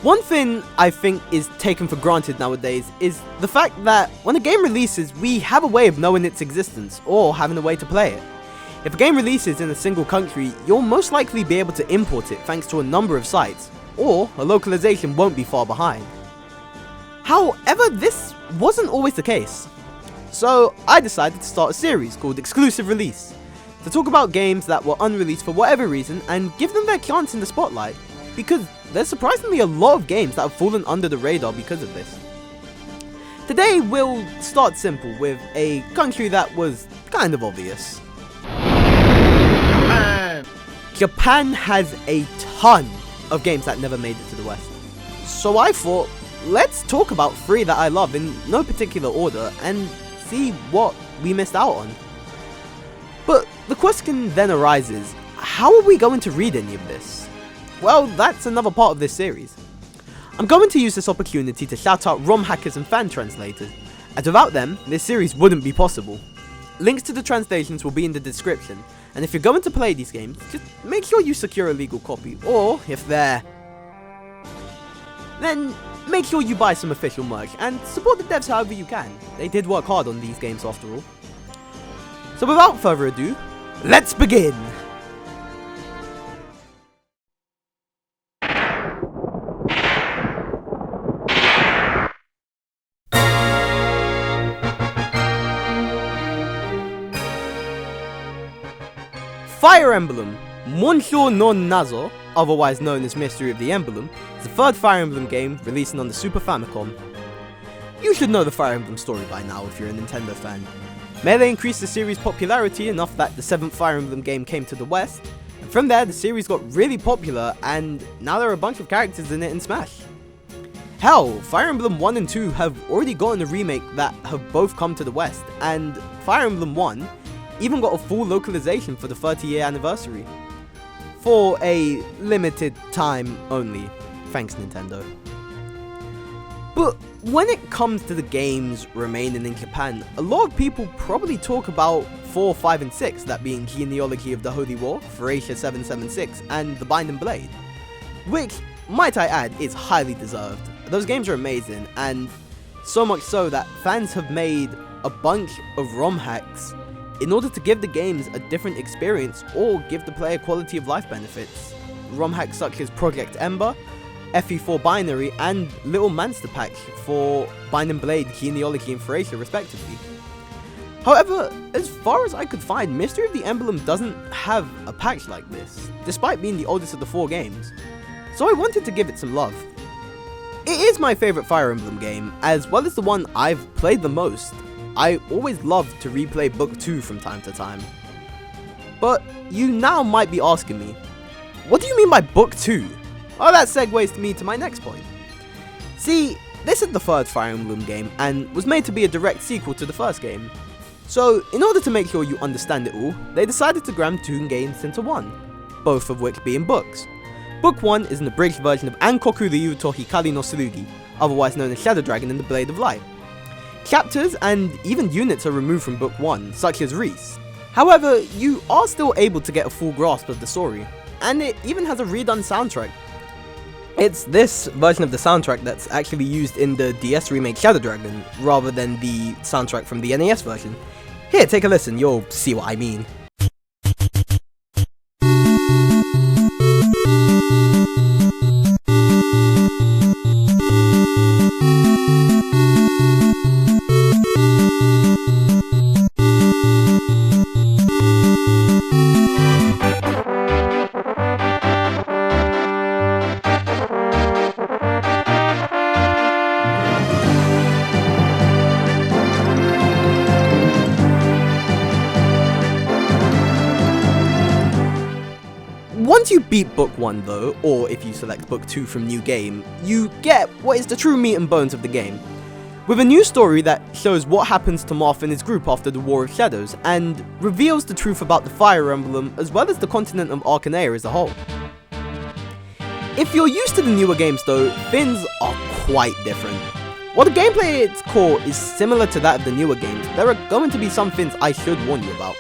One thing I think is taken for granted nowadays is the fact that when a game releases, we have a way of knowing its existence or having a way to play it. If a game releases in a single country, you'll most likely be able to import it thanks to a number of sites, or a localization won't be far behind. However, this wasn't always the case. So I decided to start a series called Exclusive Release, to talk about games that were unreleased for whatever reason and give them their chance in the spotlight, because there's surprisingly a lot of games that have fallen under the radar because of this. Today we'll start simple with a country that was kind of obvious. Japan has a ton of games that never made it to the West. So I thought, let's talk about 3 that I love in no particular order and see what we missed out on. But the question then arises, how are we going to read any of this? Well, that's another part of this series. I'm going to use this opportunity to shout out ROM hackers and fan translators, as without them, this series wouldn't be possible. Links to the translations will be in the description, and if you're going to play these games, just make sure you secure a legal copy, or if they're... then make sure you buy some official merch, and support the devs however you can. They did work hard on these games after all. So without further ado, let's begin! Fire Emblem, Monsho no Nazo, otherwise known as Mystery of the Emblem, is the 3rd Fire Emblem game releasing on the Super Famicom. You should know the Fire Emblem story by now if you're a Nintendo fan. Melee increased the series' popularity enough that the 7th Fire Emblem game came to the West, and from there the series got really popular and now there are a bunch of characters in it in Smash. Hell, Fire Emblem 1 and 2 have already gotten a remake that have both come to the West, and Fire Emblem 1 even got a full localization for the 30-year anniversary. For a limited time only, thanks Nintendo. But when it comes to the games remaining in Japan, a lot of people probably talk about 4, 5 and 6, that being Genealogy of the Holy War, Thracia 776 and The Binding Blade. Which, might I add, is highly deserved. Those games are amazing, and so much so that fans have made a bunch of ROM hacks in order to give the games a different experience or give the player quality of life benefits. ROM hacks such as Project Ember, FE4 Binary, and Little Monster Pack for Binding Blade, Genealogy and Thracia respectively. However, as far as I could find, Mystery of the Emblem doesn't have a patch like this, despite being the oldest of the 4 games, so I wanted to give it some love. It is my favourite Fire Emblem game, as well as the one I've played the most. I always love to replay Book 2 from time to time. But you now might be asking me, what do you mean by Book 2? Well, that segues me to my next point. See, this is the 3rd Fire Emblem game and was made to be a direct sequel to the 1st game. So, in order to make sure you understand it all, they decided to cram 2 games into 1, both of which being books. Book 1 is an abridged version of Ankoku Ryu to Hikari no Tsurugi, otherwise known as Shadow Dragon and the Blade of Light. Chapters and even units are removed from Book 1, such as Reese. However, you are still able to get a full grasp of the story, and it even has a redone soundtrack. It's this version of the soundtrack that's actually used in the DS remake Shadow Dragon, rather than the soundtrack from the NES version. Here, take a listen, you'll see what I mean. Once you beat Book 1 though, or if you select Book 2 from New Game, you get what is the true meat and bones of the game. With a new story that shows what happens to Marth and his group after the War of Shadows, and reveals the truth about the Fire Emblem as well as the continent of Arcanea as a whole. If you're used to the newer games though, things are quite different. While the gameplay at its core is similar to that of the newer games, there are going to be some things I should warn you about.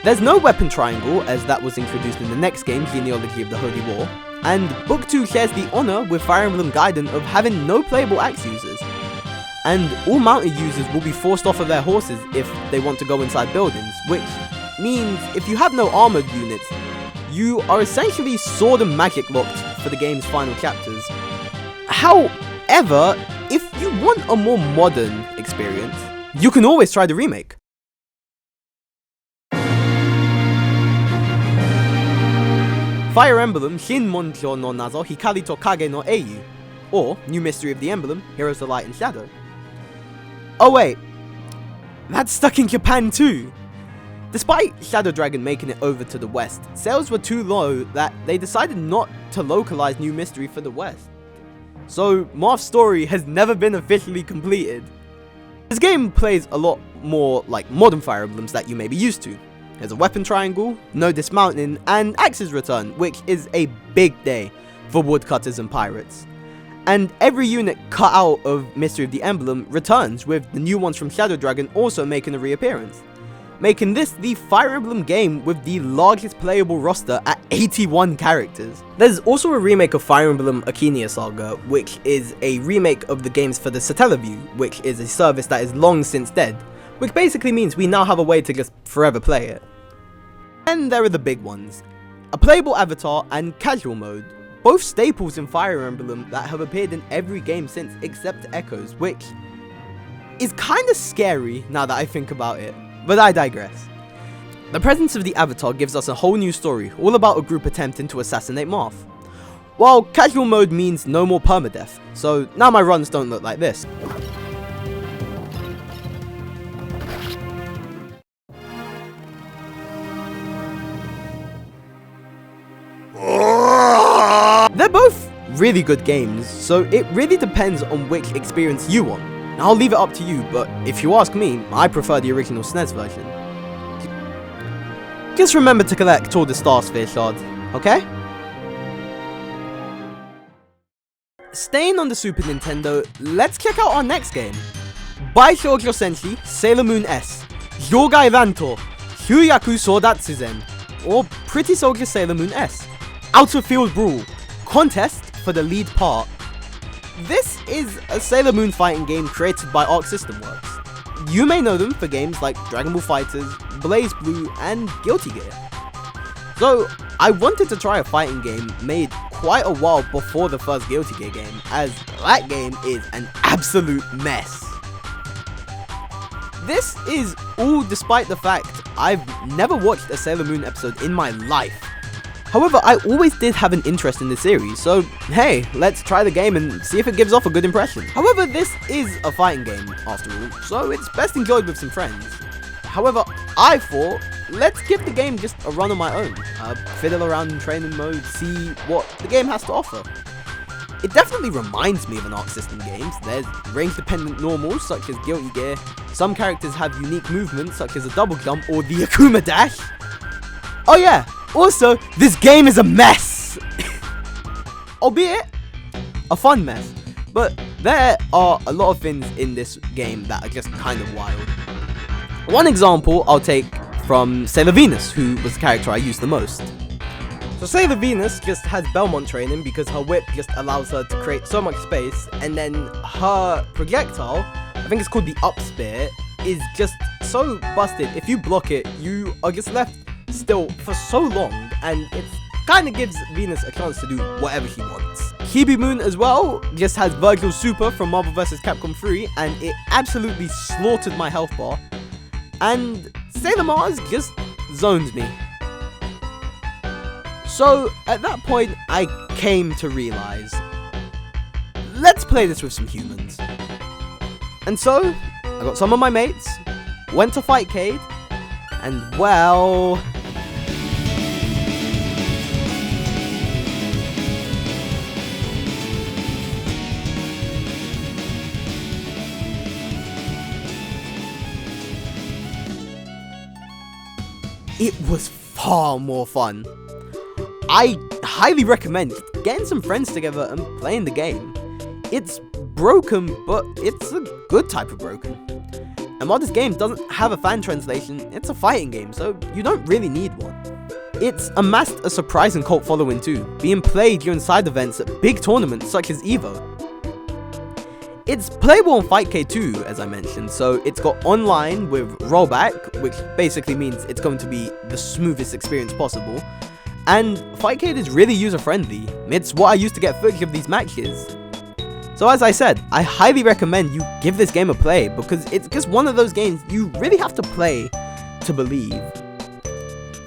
There's no weapon triangle, as that was introduced in the next game, Genealogy of the Holy War. and Book 2 shares the honour with Fire Emblem Gaiden of having no playable axe users. And all mounted users will be forced off of their horses if they want to go inside buildings, which means if you have no armoured units, you are essentially sword and magic locked for the game's final chapters. However, if you want a more modern experience, you can always try the remake. Fire Emblem Shin Moncho no Nazo Hikari to Kage no Eiyu, or New Mystery of the Emblem, Heroes of Light and Shadow. Oh wait, that's stuck in Japan too! Despite Shadow Dragon making it over to the West, sales were too low that they decided not to localize New Mystery for the West. So Marth's story has never been officially completed. This game plays a lot more like modern Fire Emblems that you may be used to. There's a weapon triangle, no dismounting, and Axe's Return, which is a big day for woodcutters and pirates. And every unit cut out of Mystery of the Emblem returns, with the new ones from Shadow Dragon also making a reappearance, making this the Fire Emblem game with the largest playable roster at 81 characters. There's also a remake of Fire Emblem Akinia Saga, which is a remake of the games for the Satellaview, which is a service that is long since dead, which basically means we now have a way to just forever play it. And there are the big ones, a playable avatar and casual mode, both staples in Fire Emblem that have appeared in every game since except Echoes, which is kinda scary now that I think about it, but I digress. The presence of the avatar gives us a whole new story, all about a group attempting to assassinate Marth, while casual mode means no more permadeath, so now my runs don't look like this. They're both really good games, so it really depends on which experience you want. I'll leave it up to you, but if you ask me, I prefer the original SNES version. Just remember to collect all the Star Sphere shards, okay? Staying on the Super Nintendo, let's check out our next game. Baishoujo Senshi Sailor Moon S, Yogai Ranto, Hyuyaku Sodatsuzen, or Pretty Soldier Sailor Moon S, Outer Field Brawl, contest for the lead part. This is a Sailor Moon fighting game created by Arc System Works. You may know them for games like Dragon Ball FighterZ, Blaze Blue, and Guilty Gear. So, I wanted to try a fighting game made quite a while before the first Guilty Gear game, as that game is an absolute mess. This is all despite the fact I've never watched a Sailor Moon episode in my life. However, I always did have an interest in the series, so hey, let's try the game and see if it gives off a good impression. However, this is a fighting game, after all, so it's best enjoyed with some friends. However, I thought, let's give the game just a run on my own, fiddle around in training mode, see what the game has to offer. It definitely reminds me of an Arc System game. There's range-dependent normals, such as Guilty Gear. Some characters have unique movements, such as a double jump or the Akuma Dash. Oh yeah! Also, this game is a mess! Albeit, a fun mess. But there are a lot of things in this game that are just kind of wild. One example I'll take from Sailor Venus, who was the character I used the most. So Sailor Venus just has Belmont training because her whip just allows her to create so much space, and then her projectile, I think it's called the Up Spear, is just so busted. If you block it, you are just left still for so long, and it kind of gives Venus a chance to do whatever she wants. Kibi Moon as well just has Virgil's Super from Marvel vs. Capcom 3, and it absolutely slaughtered my health bar. And Sailor Mars just zones me. So at that point, I came to realize, let's play this with some humans. And so, I got some of my mates, went to fight Cade, and well, it was far more fun. I highly recommend getting some friends together and playing the game. It's broken, but it's a good type of broken. And while this game doesn't have a fan translation, it's a fighting game, so you don't really need one. it's amassed a surprising cult following too, being played during side events at big tournaments such as EVO. It's playable on Fightcade too, as I mentioned, so it's got online with rollback, which basically means it's going to be the smoothest experience possible, and Fightcade is really user-friendly. It's what I used to get footage of these matches. So as I said, I highly recommend you give this game a play, because it's just one of those games you really have to play to believe.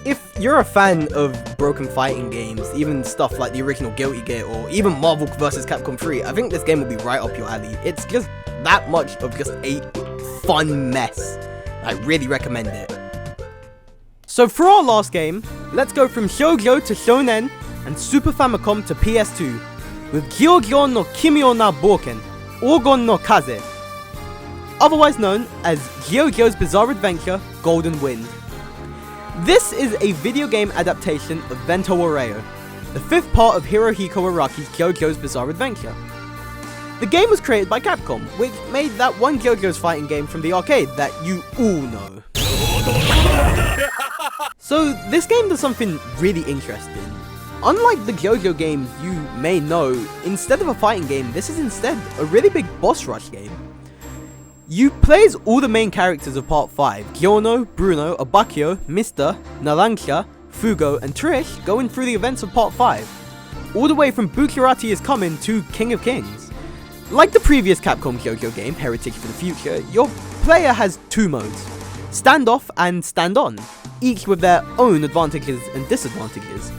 If you're a fan of broken fighting games, even stuff like the original Guilty Gear or even Marvel vs. Capcom 3, I think this game will be right up your alley. It's just that much of just a fun mess. I really recommend it. So for our last game, let's go from GioGio to Shonen and Super Famicom to PS2 with GioGio no Kimio na Boken, Orgon no Kaze, otherwise known as GioGio's Bizarre Adventure Golden Wind. This is a video game adaptation of Vento Oreo, the fifth part of Hirohiko Araki's GioGio's Bizarre Adventure. The game was created by Capcom, which made that one GioGio's fighting game from the arcade that you all know. So this game does something really interesting. Unlike the GioGio games you may know, instead of a fighting game, this is instead a really big boss rush game. You play as all the main characters of Part 5, Giorno, Bruno, Abacchio, Mr., Narancia, Fugo, and Trish going through the events of Part 5, all the way from Bucciarati is Coming to King of Kings. Like the previous Capcom GioGio game, Heritage for the Future, your player has two modes, Standoff and Stand On, each with their own advantages and disadvantages.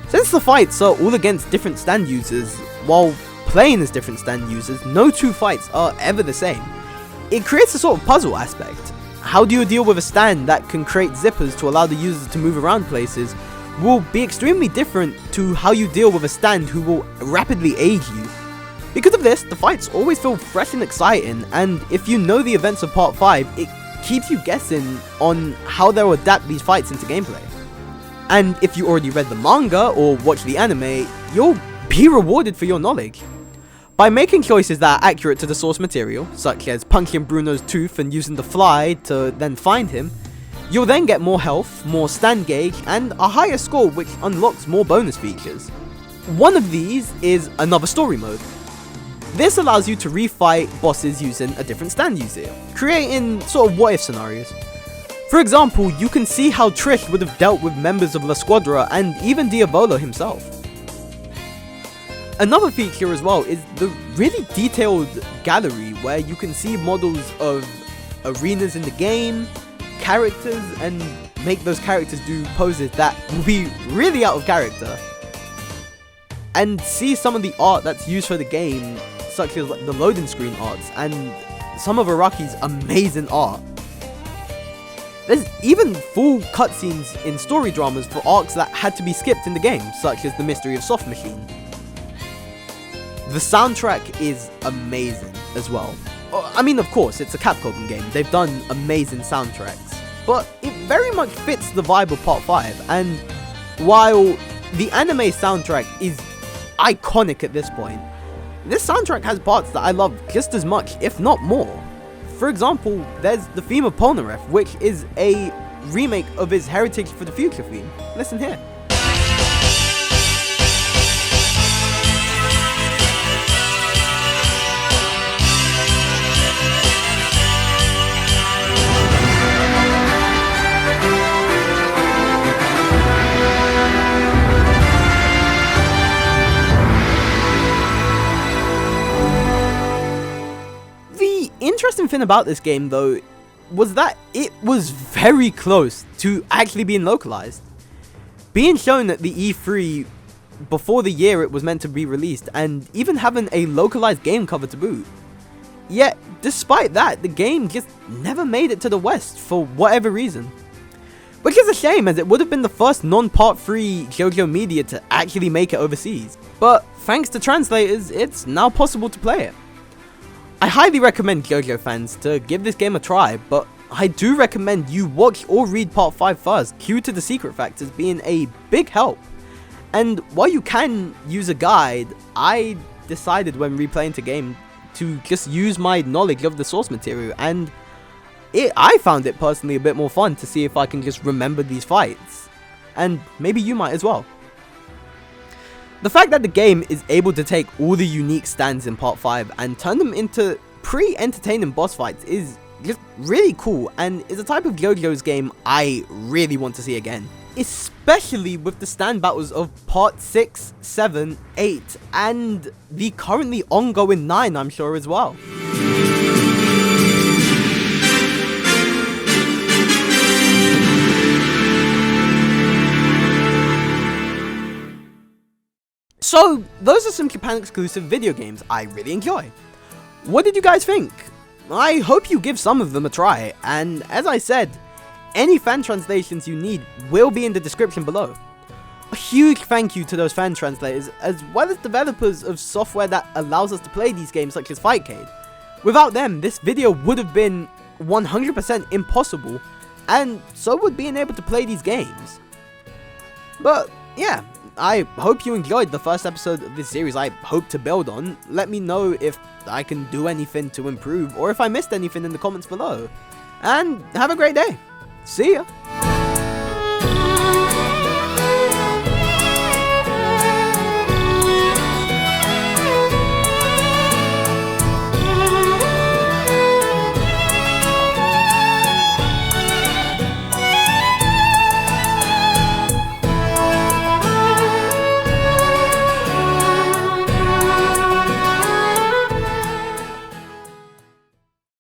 Since the fights are all against different stand users, while playing as different stand users, no two fights are ever the same. It creates a sort of puzzle aspect. How do you deal with a stand that can create zippers to allow the users to move around places will be extremely different to how you deal with a stand who will rapidly age you. Because of this, the fights always feel fresh and exciting, and if you know the events of Part 5, it keeps you guessing on how they'll adapt these fights into gameplay. And if you already read the manga or watched the anime, you'll be rewarded for your knowledge. By making choices that are accurate to the source material, such as punching Bruno's tooth and using the fly to then find him, you'll then get more health, more stand gauge, and a higher score which unlocks more bonus features. One of these is another story mode. This allows you to refight bosses using a different stand user, creating sort of what if scenarios. For example, you can see how Trish would have dealt with members of La Squadra and even Diavolo himself. Another feature as well is the really detailed gallery where you can see models of arenas in the game, characters, and make those characters do poses that will be really out of character. And see some of the art that's used for the game, such as the loading screen arts and some of Araki's amazing art. There's even full cutscenes in story dramas for arcs that had to be skipped in the game, such as The Mystery of Soft Machine. The soundtrack is amazing as well. I mean, of course, it's a Capcom game, they've done amazing soundtracks, but it very much fits the vibe of Part 5, and while the anime soundtrack is iconic at this point, this soundtrack has parts that I love just as much, if not more. For example, there's the theme of Polnareff, which is a remake of his Heritage for the Future theme. Listen here. Interesting thing about this game though was that it was very close to actually being localized, being shown at the E3 before the year it was meant to be released, and even having a localized game cover to boot. Yet despite that, the game just never made it to the West for whatever reason, which is a shame, as it would have been the first non-Part 3 GioGio media to actually make it overseas. But thanks to translators, it's now possible to play it. I highly recommend GioGio fans to give this game a try, but I do recommend you watch or read Part 5 first, due to the secret factors being a big help. And while you can use a guide, I decided when replaying the game to just use my knowledge of the source material, and I found it personally a bit more fun to see if I can just remember these fights. and maybe you might as well. The fact that the game is able to take all the unique stands in Part 5 and turn them into pretty entertaining boss fights is just really cool, and is a type of GioGio's game I really want to see again. Especially with the stand battles of Part 6, 7, 8, and the currently ongoing 9, I'm sure as well. So, those are some Japan exclusive video games I really enjoy. What did you guys think? I hope you give some of them a try, and as I said, any fan translations you need will be in the description below. A huge thank you to those fan translators, as well as developers of software that allows us to play these games such as Fightcade. Without them, this video would have been 100% impossible, and so would being able to play these games. But yeah, I hope you enjoyed the first episode of this series I hope to build on. Let me know if I can do anything to improve, or if I missed anything in the comments below. And have a great day. See ya!